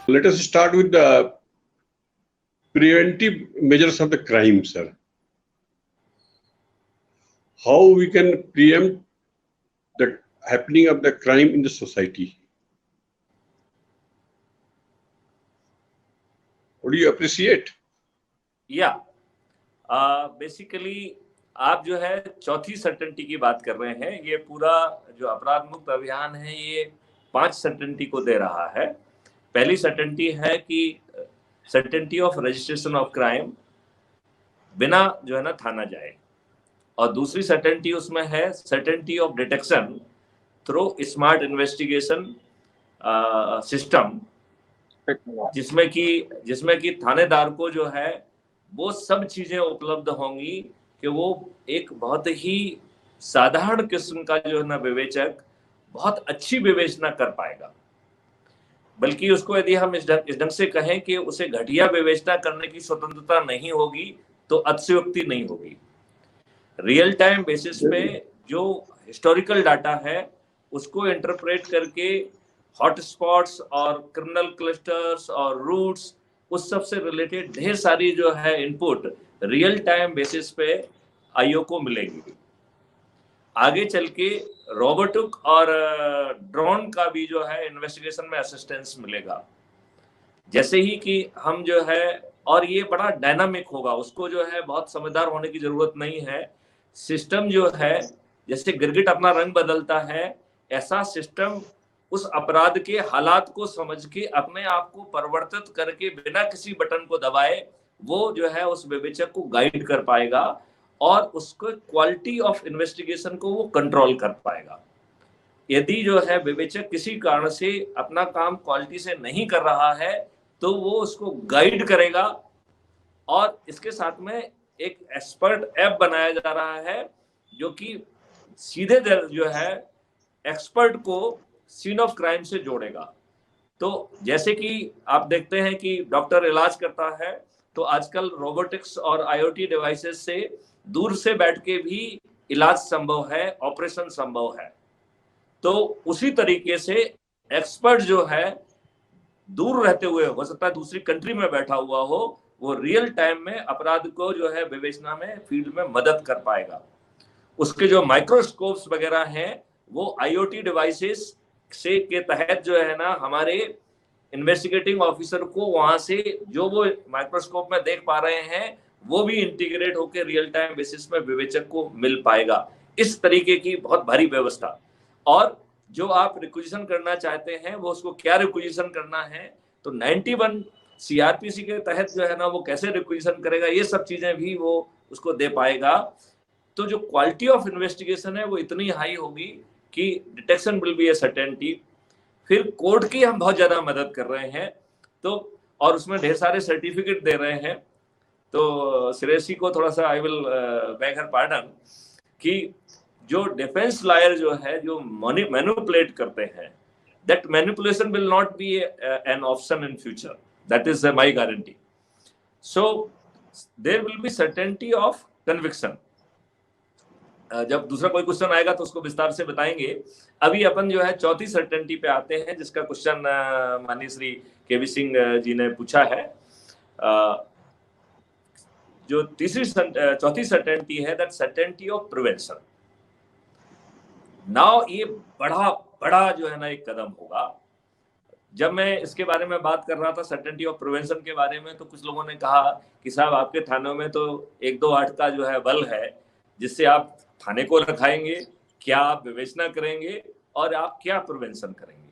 Let us start with the preventive measures of the crime, sir. How we can preempt the happening of the crime in the society? What do you appreciate? Yeah, basically आप जो है चौथी certainty की बात कर रहे हैं। ये पूरा जो अपराध मुक्त अभियान है ये 5 सर्टेनिटी को दे रहा है। पहली सर्टेनिटी है कि certainty of registration of crime, बिना जो है ना थाना जाए। और दूसरी सर्टेनिटी उसमें है certainty of detection through smart investigation system, जिसमें कि थानेदार को जो है वो सब चीजें उपलब्ध होंगी कि वो एक बहुत ही साधारण किस्म का जो है ना विवेचक बहुत अच्छी विवेचना कर पाएगा। बल्कि उसको यदि हम इस ढंग से कहें कि उसे घटिया विवेचना करने की स्वतंत्रता नहीं होगी तो अतिशयोक्ति नहीं होगी। रियल टाइम बेसिस पे जो हिस्टोरिकल डाटा है उसको इंटरप्रेट करके हॉटस्पॉट्स और क्रिमिनल क्लस्टर्स और रूट्स, उस सब से रिलेटेड ढेर सारी जो है इनपुट रियल टाइम बेसिस पे आईओ को मिलेंगी। आगे चल के रोबोटिक और ड्रोन का भी जो है इन्वेस्टिगेशन में असिस्टेंस मिलेगा। जैसे ही कि हम जो है, और ये बड़ा डायनामिक होगा, उसको जो है बहुत समझदार होने की जरूरत नहीं है। सिस्टम जो है जैसे गिरगिट अपना रंग बदलता है, ऐसा सिस्टम उस अपराध के हालात को समझ के अपने आप को परिवर्तित करके बिना किसी बटन को दबाए वो जो है उस विवेचक को गाइड कर पाएगा और उसको क्वालिटी ऑफ इन्वेस्टिगेशन को वो कंट्रोल कर पाएगा। यदि जो है विवेचक किसी कारण से अपना काम क्वालिटी से नहीं कर रहा है तो वो उसको गाइड करेगा। और इसके साथ में एक एक्सपर्ट ऐप बनाया जा रहा है जो कि सीधे जो है एक्सपर्ट को सीन ऑफ क्राइम से जोड़ेगा। तो जैसे कि आप देखते हैं कि डॉक्टर इलाज करता है तो आजकल रोबोटिक्स और आईओटी डिवाइसेस से दूर से बैठ के भी इलाज संभव है, ऑपरेशन संभव है। तो उसी तरीके से एक्सपर्ट जो है दूर रहते हुए, हो सकता है दूसरी कंट्री में बैठा हुआ हो, वो रियल टाइम में अपराध को जो है विवेचना में फील्ड में मदद कर पाएगा। उसके जो माइक्रोस्कोप्स वगैरह हैं वो आईओटी डिवाइसेस से के तहत जो है ना हमारे इन्वेस्टिगेटिंग ऑफिसर को वहां से जो वो माइक्रोस्कोप में देख पा रहे हैं वो भी इंटीग्रेट होकर रियल टाइम बेसिस में विवेचक को मिल पाएगा। इस तरीके की बहुत भारी व्यवस्था। और जो आप रिक्विजिशन करना चाहते हैं वो उसको क्या रिक्विजिशन करना है, तो 91 सीआरपीसी के तहत जो है ना वो कैसे रिक्विजिशन करेगा, ये सब चीजें भी वो उसको दे पाएगा। तो जो क्वालिटी ऑफ इन्वेस्टिगेशन है वो इतनी हाई होगी कि detection will be A certainty. फिर कोर्ट की हम बहुत ज्यादा मदद कर रहे हैं, तो और उसमें ढेर सारे सर्टिफिकेट दे रहे हैं। तो श्रेयसी को थोड़ा सा I will beg her pardon कि जो डिफेंस लॉयर जो है जो मैनिपुलेट करते हैं, that manipulation will not be an option in future, that is my guarantee. So there will be certainty of conviction. जब दूसरा कोई क्वेश्चन आएगा तो उसको विस्तार से बताएंगे। अभी अपन जो है चौथी सर्टेनिटी पे आते हैं जिसका क्वेश्चन माननीय श्री केवी सिंह जी ने पूछा है। जो चौथी सर्टेनिटी है that certainty of prevention. Now ये बड़ा जो है ना एक कदम होगा। जब मैं इसके बारे में बात कर रहा था सर्टेनिटी ऑफ प्रिवेंशन के बारे में, तो कुछ लोगों ने कहा कि साहब आपके थानों में तो 128 का जो है बल है जिससे आप थाने को रखाएंगे, क्या आप विवेचना करेंगे और आप क्या प्रिवेंशन करेंगे।